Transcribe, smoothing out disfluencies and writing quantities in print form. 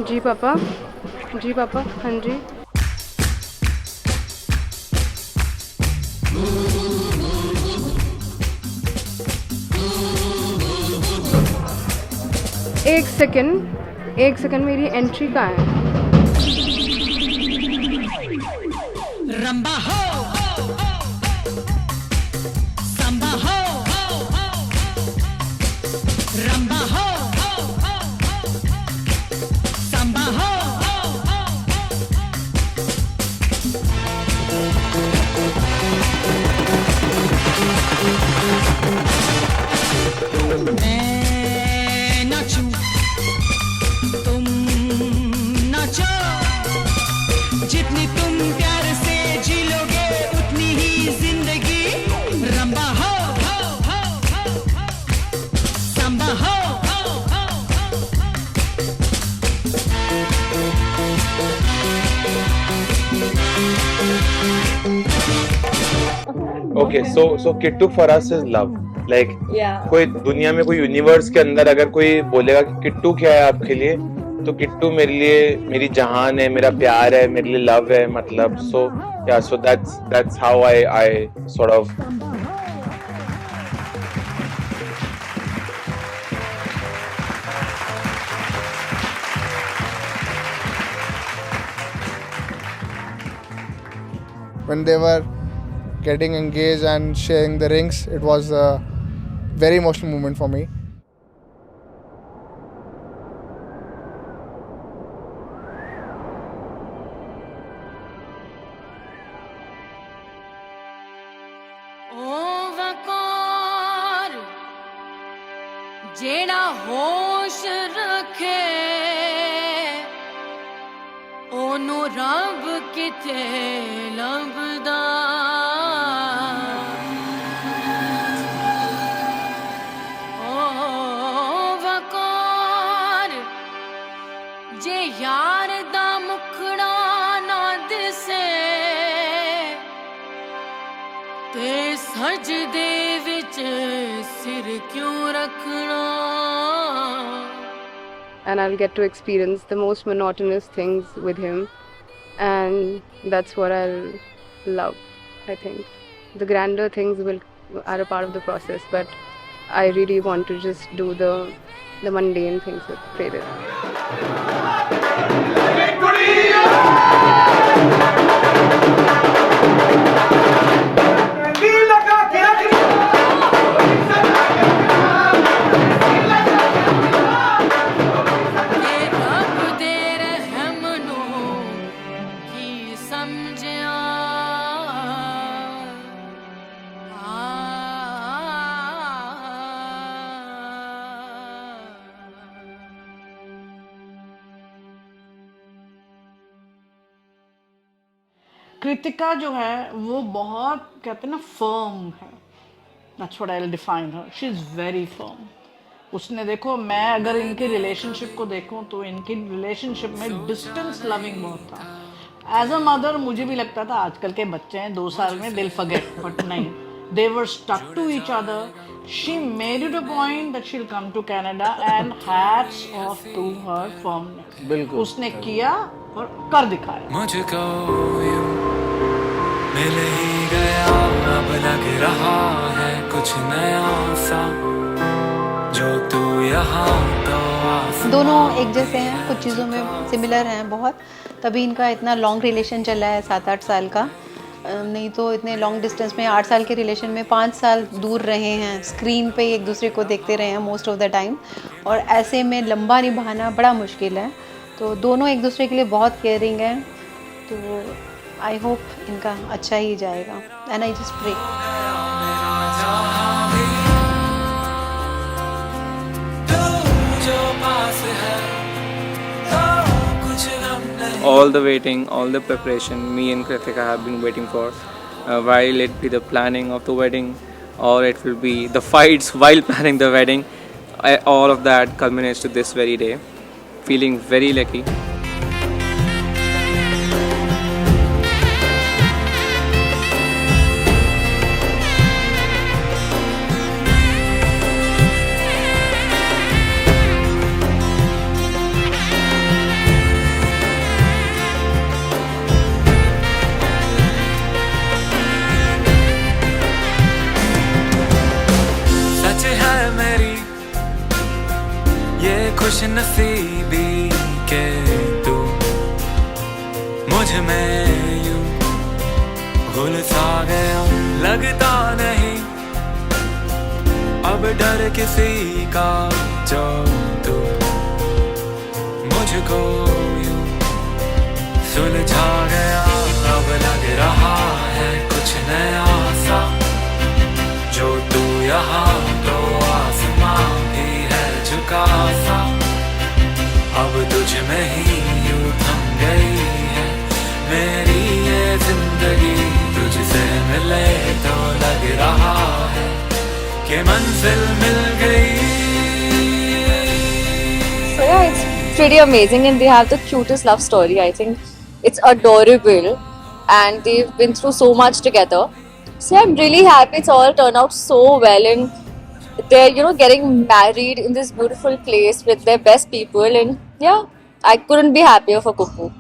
जी पापा, जी पापा, हाँ जी। एक सेकंड मेरी एंट्री कहाँ है? रंबा हो, संबा हो, रंबा हो, संबा हो। मैं नाचूं, तुम नाचो, जितनी तुम प्यार से जी लोगे उतनी ही जिंदगी। रंबा हो, संबा हो। Okay, so Kittu for us is love. Like कोई दुनिया में कोई यूनिवर्स के अंदर अगर कोई बोलेगा कि किट्टू क्या है आपके लिए, तो किट्टू मेरे लिए मेरी जहान है, मेरा प्यार है, मेरे लिए लव है, मतलब so that's how I sort of. When they were getting engaged and sharing the rings, it was a very emotional moment for me. जेड़ा होश रखे ओनू रब किथे लभदा। ओ वकार जे यार दा मुखड़ा ना दिसे ते सजदे विच सिर क्यों रखना। And I'll get to experience the most monotonous things with him, and that's what I'll love. I think the grander things are a part of the process, but I really want to just do the mundane things with Prerit. Kritika जो है वो बहुत कहते हैं ना firm है। That's what I will define her. She is very firm. उसने देखो, मैं अगर इनके रिलेशनशिप को देखूं तो इनकी रिलेशनशिप में डिस्टेंस लविंग बहुत था। एज अ मदर मुझे भी लगता था आजकल के बच्चे हैं 2 साल में दिल फॉरगेट, बट नहीं, they were stuck to each other. She made it a point that she will come to Canada and hats off to her firmness. बिल्कुल उसने किया और कर दिखाया। मुझको मिल ही गया, अब लग रहा है कुछ नया सा, जो तू यहाँ तो दोनों एक जैसे हैं, कुछ चीज़ों में सिमिलर हैं बहुत, तभी इनका इतना लॉन्ग रिलेशन चला है 7-8 साल का। नहीं तो इतने लॉन्ग डिस्टेंस में 8 साल के रिलेशन में 5 साल दूर रहे हैं, स्क्रीन पे एक दूसरे को देखते रहे हैं मोस्ट ऑफ द टाइम, और ऐसे में लंबा निभाना बड़ा मुश्किल है। तो दोनों एक दूसरे के लिए बहुत केयरिंग हैं, तो आई होप इनका अच्छा ही जाएगा, and I just pray. All the waiting, all the preparation, me and Kritika have been waiting for, while it be the planning of the wedding, or it will be the fights while planning the wedding, all of that culminates to this very day. Feeling very lucky. ये खुश नसीबी के तू मुझ में यूं घुल सा गया, लगता नहीं अब डर किसी का, जो तू मुझको यूं सुलझा गया। अब लग रहा है कुछ नया सा, जो तू यहाँ तो आसमां भी है झुका सा। अब तुझ में ही यूं थम गई है मेरी ये जिंदगी, तुझसे मिले तो लग रहा है कि मंजिल मिल गई। So yeah, it's pretty amazing and they have the cutest love story. I think it's adorable and they've been through so much together. So I'm really happy it's all turned out so well and they're, you know, getting married in this beautiful place with their best people, and yeah, I couldn't be happier for Kuku.